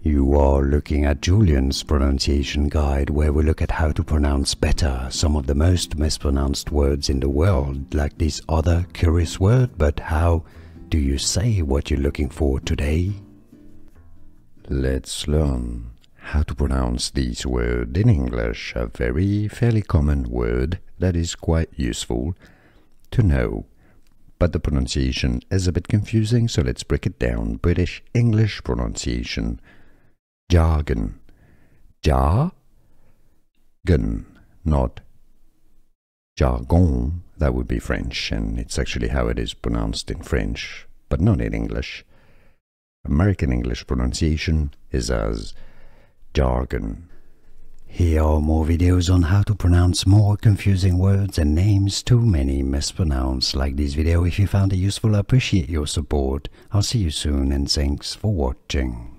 You are looking at Julian's pronunciation guide, where we look at how to pronounce better some of the most mispronounced words in the world, like this other curious word. But how do you say what you're looking for today? Let's learn how to pronounce this word in English, a fairly common word that is quite useful to know. But the pronunciation is a bit confusing, so let's break it down. British English pronunciation. Jargon. Jargon, not jargon. That would be French, and it's actually how it is pronounced in French, but not in English. American English pronunciation is as jargon. Here are more videos on how to pronounce more confusing words and names too many mispronounced. Like this video if you found it useful. I appreciate your support. I'll see you soon, and thanks for watching.